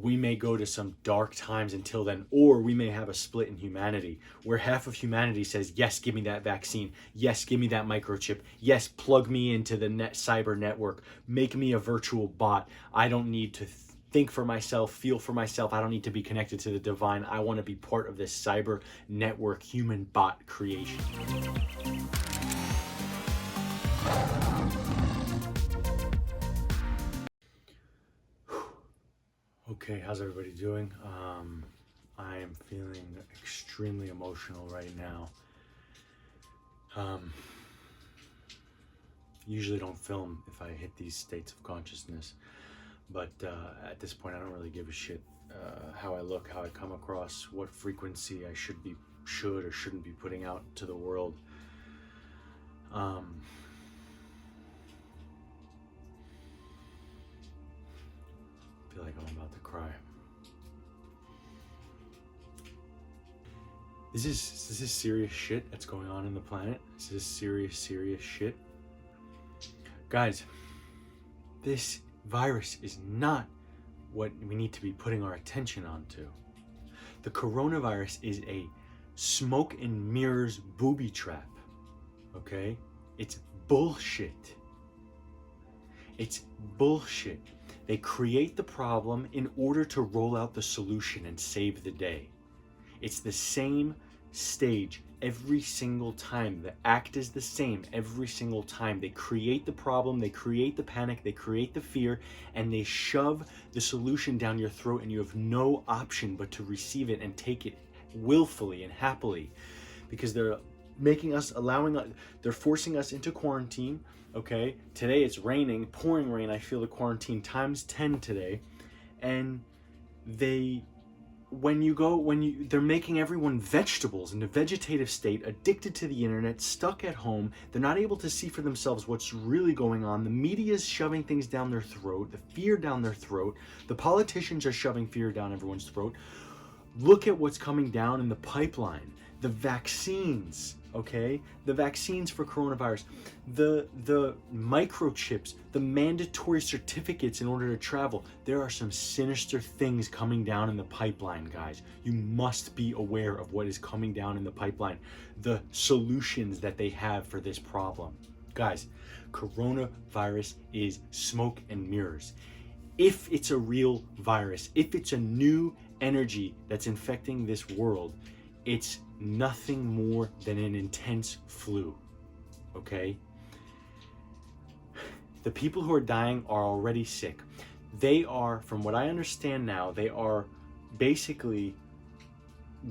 we may go to some dark times until then, or we may have a split in humanity where half of humanity says, yes, give me that vaccine. Yes, give me that microchip. Yes, plug me into the cyber network. Make me a virtual bot. I don't need to think for myself, feel for myself. I don't need to be connected to the divine. I want to be part of this cyber network human bot creation. Okay, how's everybody doing? I am feeling extremely emotional right now. Usually don't film if I hit these states of consciousness, but at this point I don't really give a shit how I look, how I come across, what frequency I should or shouldn't be putting out to the world. I feel like I'm about to cry. This is serious shit that's going on in the planet. This is serious shit. Guys, this virus is not what we need to be putting our attention onto. The coronavirus is a smoke and mirrors booby trap. Okay? It's bullshit. It's bullshit. They create the problem in order to roll out the solution and save the day. It's the same stage every single time. The act is the same every single time. They create the problem, they create the panic, they create the fear, and they shove the solution down your throat, and you have no option but to receive it and take it willfully and happily, because they're making us, they're forcing us into quarantine. Okay, today it's raining, pouring rain. I feel the quarantine times 10 today. And they're making everyone vegetables in a vegetative state, addicted to the internet, stuck at home. They're not able to see for themselves what's really going on. The media is shoving things down their throat, the fear down their throat. The politicians are shoving fear down everyone's throat. Look at what's coming down in the pipeline. The vaccines, okay? The vaccines for coronavirus, the microchips, the mandatory certificates in order to travel. There are some sinister things coming down in the pipeline, guys. You must be aware of what is coming down in the pipeline, the solutions that they have for this problem. Guys, coronavirus is smoke and mirrors. If it's a real virus, if it's a new energy that's infecting this world, it's nothing more than an intense flu, okay? The people who are dying are already sick. They are, from what I understand now, they are basically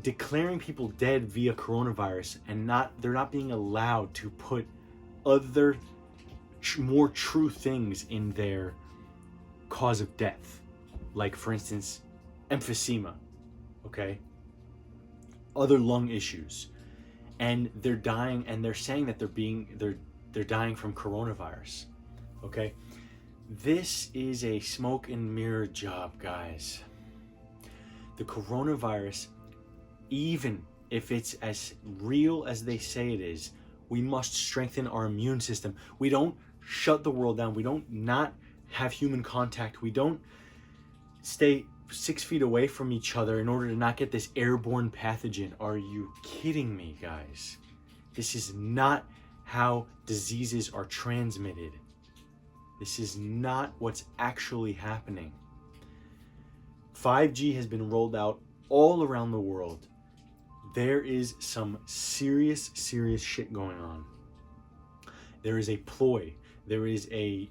declaring people dead via coronavirus, and they're not being allowed to put other more true things in their cause of death, like for instance emphysema, okay, other lung issues, and they're dying, and they're saying that they're dying from coronavirus. Okay, this is a smoke and mirror job, guys. The coronavirus, even if it's as real as they say it is, we must strengthen our immune system. We don't shut the world down. We don't not have human contact. We don't stay 6 feet away from each other in order to not get this airborne pathogen. Are you kidding me, guys? This is not how diseases are transmitted. This is not what's actually happening. 5G has been rolled out all around the world. There is some serious shit going on. There is a ploy. There is a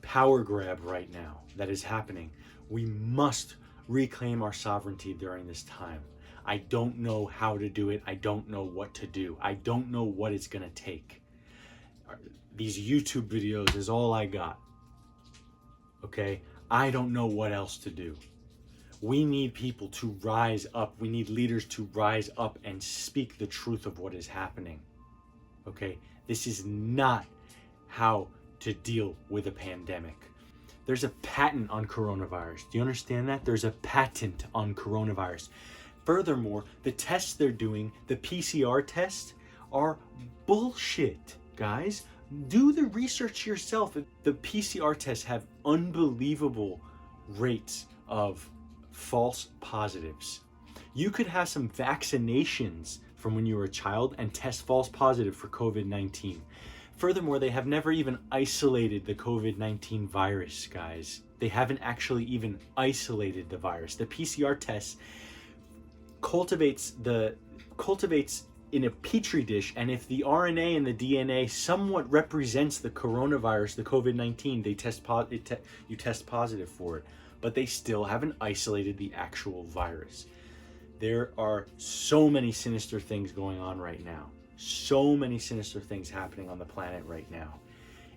power grab right now that is happening. We must reclaim our sovereignty during this time. I don't know how to do it. I don't know what to do. I don't know what it's gonna take. These YouTube videos is all I got. Okay? I don't know what else to do. We need people to rise up. We need leaders to rise up and speak the truth of what is happening. Okay? This is not how to deal with a pandemic. There's a patent on coronavirus. Do you understand that? There's a patent on coronavirus. Furthermore, the tests they're doing, the PCR tests, are bullshit, guys. Do the research yourself. The PCR tests have unbelievable rates of false positives. You could have some vaccinations from when you were a child and test false positive for COVID-19. Furthermore, they have never even isolated the COVID-19 virus, guys. They haven't actually even isolated the virus. The PCR test cultivates in a petri dish, and if the RNA and the DNA somewhat represents the coronavirus, the COVID-19, you test positive for it, but they still haven't isolated the actual virus. There are so many sinister things going on right now. So many sinister things happening on the planet right now.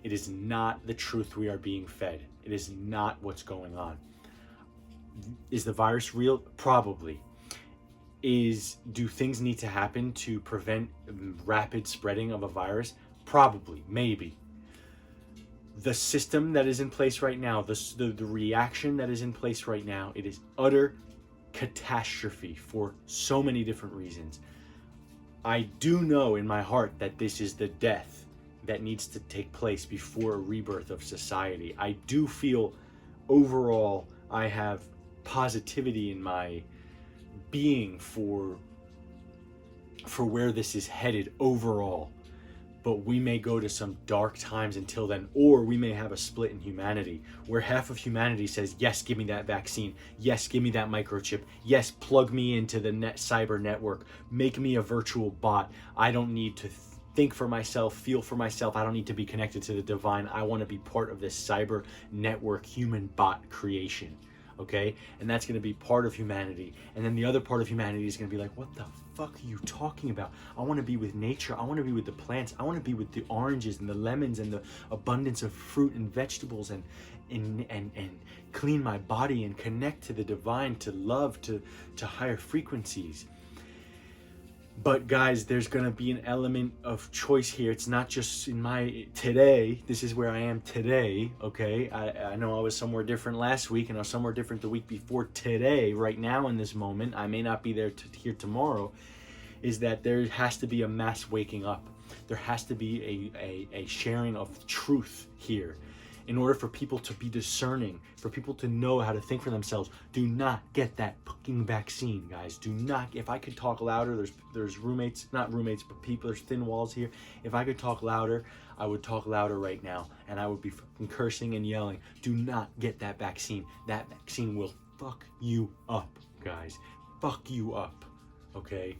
It is not the truth we are being fed. It is not what's going on. Is the virus real? Probably. Do things need to happen to prevent rapid spreading of a virus? Probably, maybe. The system that is in place right now, the reaction that is in place right now, it is utter catastrophe for so many different reasons. I do know in my heart that this is the death that needs to take place before a rebirth of society. I do feel overall I have positivity in my being for where this is headed overall, but we may go to some dark times until then, or we may have a split in humanity where half of humanity says, yes, give me that vaccine, yes, give me that microchip, yes, plug me into the cyber network, make me a virtual bot. I don't need to think for myself, feel for myself. I don't need to be connected to the divine. I want to be part of this cyber network human bot creation. Okay, and that's going to be part of humanity, and then the other part of humanity is going to be like, what the fuck are you talking about? I want to be with nature. I want to be with the plants. I want to be with the oranges and the lemons and the abundance of fruit and vegetables, and clean my body and connect to the divine, to love, to higher frequencies. But guys, there's going to be an element of choice here. It's not just in my today. This is where I am today, okay? I know I was somewhere different last week, and I was somewhere different the week before. Today, right now in this moment, I may not be there here tomorrow, is that there has to be a mass waking up. There has to be a sharing of truth here. In order for people to be discerning, for people to know how to think for themselves, do not get that fucking vaccine, guys. Do not. If I could talk louder, there's roommates, not roommates, but people, there's thin walls here. If I could talk louder, I would talk louder right now, and I would be fucking cursing and yelling. Do not get that vaccine. That vaccine will fuck you up, guys. Fuck you up, okay?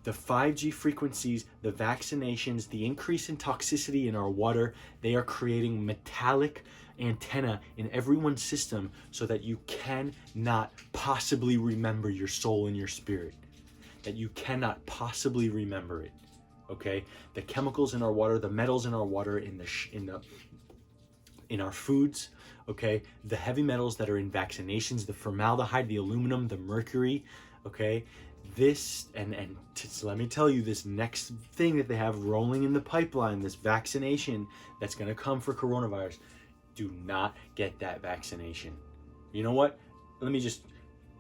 The 5G frequencies, the vaccinations, the increase in toxicity in our water, they are creating metallic antenna in everyone's system so that you cannot possibly remember your soul and your spirit. That you cannot possibly remember it. Okay? The chemicals in our water, the metals in our water, in our foods, okay? The heavy metals that are in vaccinations, the formaldehyde, the aluminum, the mercury, okay? This, let me tell you, this next thing that they have rolling in the pipeline, this vaccination that's going to come for coronavirus, do not get that vaccination. You know what? Let me just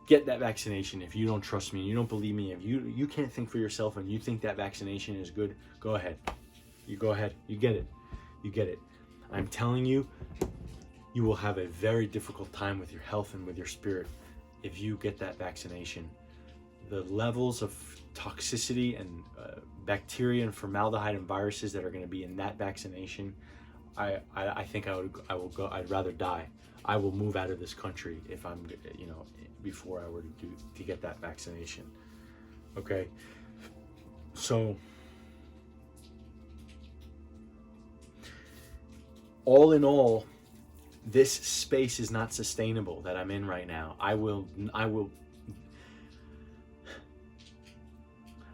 get that vaccination. If you don't trust me, you don't believe me, if you can't think for yourself and you think that vaccination is good, go ahead. You go ahead. You get it. You get it. I'm telling you, you will have a very difficult time with your health and with your spirit if you get that vaccination. The levels of toxicity and bacteria and formaldehyde and viruses that are going to be in that vaccination, I think I will go. I'd rather die. I will move out of this country if I'm, before I were to get that vaccination. Okay, so all in all, this space is not sustainable that I'm in right now.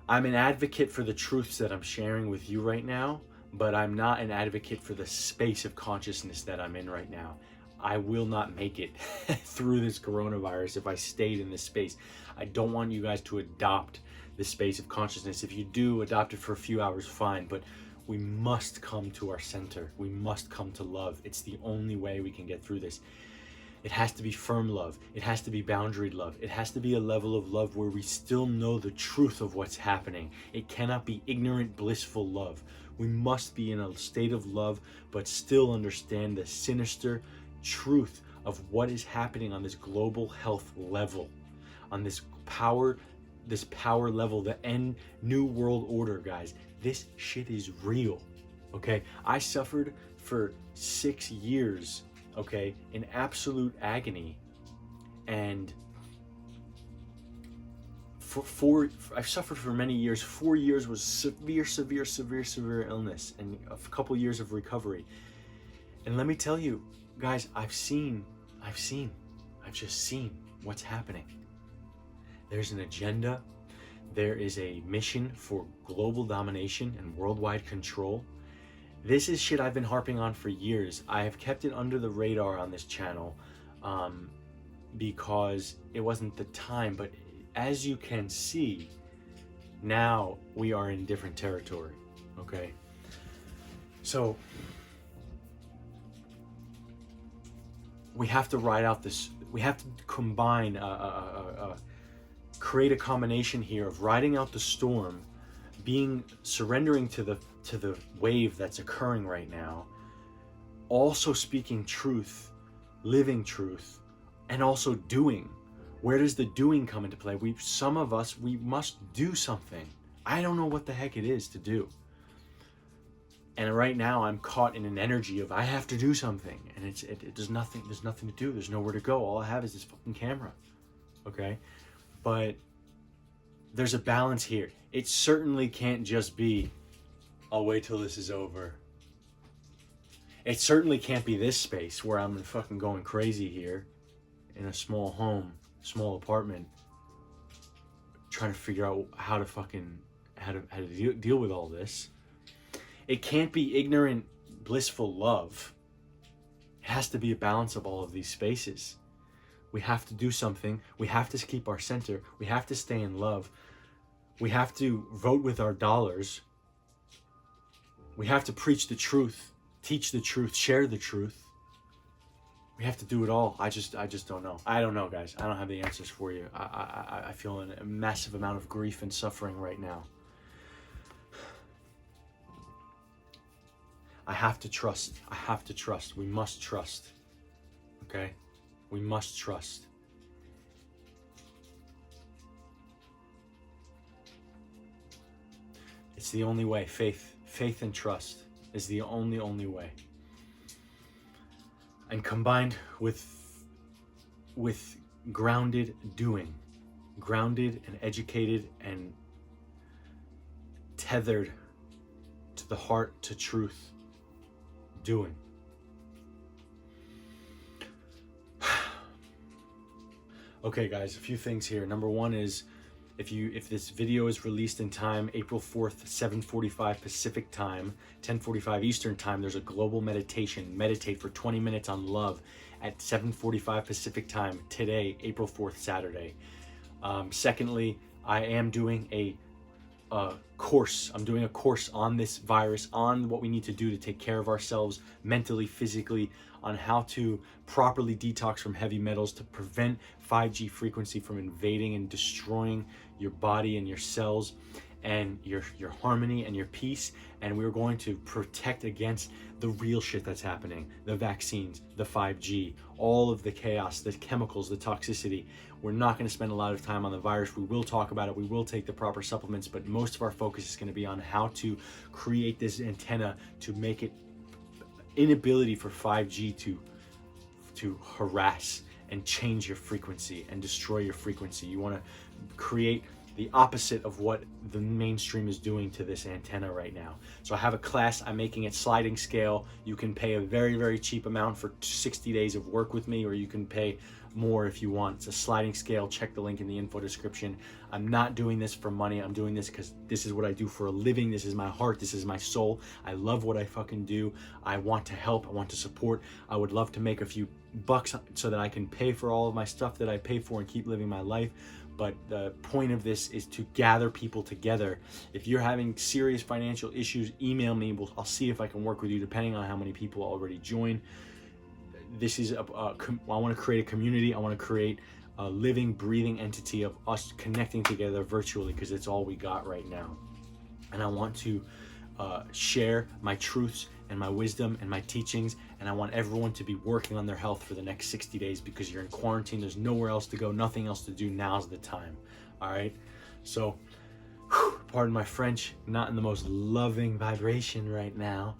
I'm an advocate for the truths that I'm sharing with you right now, but I'm not an advocate for the space of consciousness that I'm in right now. I will not make it through this coronavirus if I stayed in this space. I don't want you guys to adopt the space of consciousness. If you do, adopt it for a few hours, fine, but we must come to our center. We must come to love. It's the only way we can get through this. It has to be firm love. It has to be boundaried love. It has to be a level of love where we still know the truth of what's happening. It cannot be ignorant, blissful love. We must be in a state of love, but still understand the sinister truth of what is happening on this global health level, on this power level, the end new world order, guys. This shit is real. Okay, I suffered for 6 years, okay, in absolute agony, and I've suffered for many years. 4 years was severe illness, and a couple years of recovery. And let me tell you, guys, I've just seen what's happening. There's an agenda. There is a mission for global domination and worldwide control. This is shit I've been harping on for years. I have kept it under the radar on this channel because it wasn't the time. But as you can see, now we are in different territory, okay? So we have to ride out this, we have to combine, create a combination here of riding out the storm, surrendering to the wave that's occurring right now, also speaking truth, living truth, and also doing. Where does the doing come into play? Some of us, we must do something. I don't know what the heck it is to do. And right now I'm caught in an energy of I have to do something, and there's nothing to do. There's nowhere to go. All I have is this fucking camera. Okay? But there's a balance here. It certainly can't just be, I'll wait till this is over. It certainly can't be this space where I'm fucking going crazy here in a small home, small apartment, trying to figure out how to deal with all this. It can't be ignorant, blissful love. It has to be a balance of all of these spaces. We have to do something. We have to keep our center. We have to stay in love. We have to vote with our dollars. We have to preach the truth, teach the truth, share the truth. We have to do it all. I just don't know. I don't know, guys. I don't have the answers for you. I feel a massive amount of grief and suffering right now. I have to trust. I have to trust. We must trust. Okay? We must trust. It's the only way. Faith and trust is the only way. And combined with grounded doing, grounded and educated and tethered to the heart, to truth, doing. Okay, guys, a few things here. Number one is, if this video is released in time, April 4th, 7:45 Pacific time, 10:45 Eastern time, there's a global meditation. Meditate for 20 minutes on love at 7:45 Pacific time today, April 4th, Saturday. Secondly, I am doing a course. I'm doing a course on this virus, on what we need to do to take care of ourselves mentally, physically, on how to properly detox from heavy metals to prevent 5G frequency from invading and destroying your body and your cells and your harmony and your peace. And we're going to protect against the real shit that's happening, the vaccines, the 5G, all of the chaos, the chemicals, the toxicity. We're not going to spend a lot of time on the virus. We will talk about it. We will take the proper supplements, but most of our focus is going to be on how to create this antenna to make it inability for 5G to harass and change your frequency and destroy your frequency. You want to create the opposite of what the mainstream is doing to this antenna right now. So I have a class, I'm making it sliding scale. You can pay a very, very cheap amount for 60 days of work with me, or you can pay more if you want. It's a sliding scale. Check the link in the info description. I'm not doing this for money. I'm doing this because this is what I do for a living. This is my heart. This is my soul. I love what I fucking do. I want to help. I want to support. I would love to make a few bucks so that I can pay for all of my stuff that I pay for and keep living my life. But the point of this is to gather people together. If you're having serious financial issues, email me. I'll see if I can work with you depending on how many people already join. This is I want to create a community. I want to create a living, breathing entity of us connecting together virtually, because it's all we got right now. And I want to share my truths and my wisdom and my teachings, and I want everyone to be working on their health for the next 60 days because you're in quarantine. There's nowhere else to go, nothing else to do. Now's the time. All right? So, pardon my French, not in the most loving vibration right now,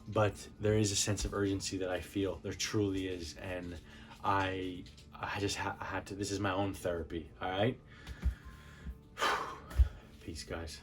but there is a sense of urgency that I feel. There truly is, and I just had to. This is my own therapy. All right. Peace, guys.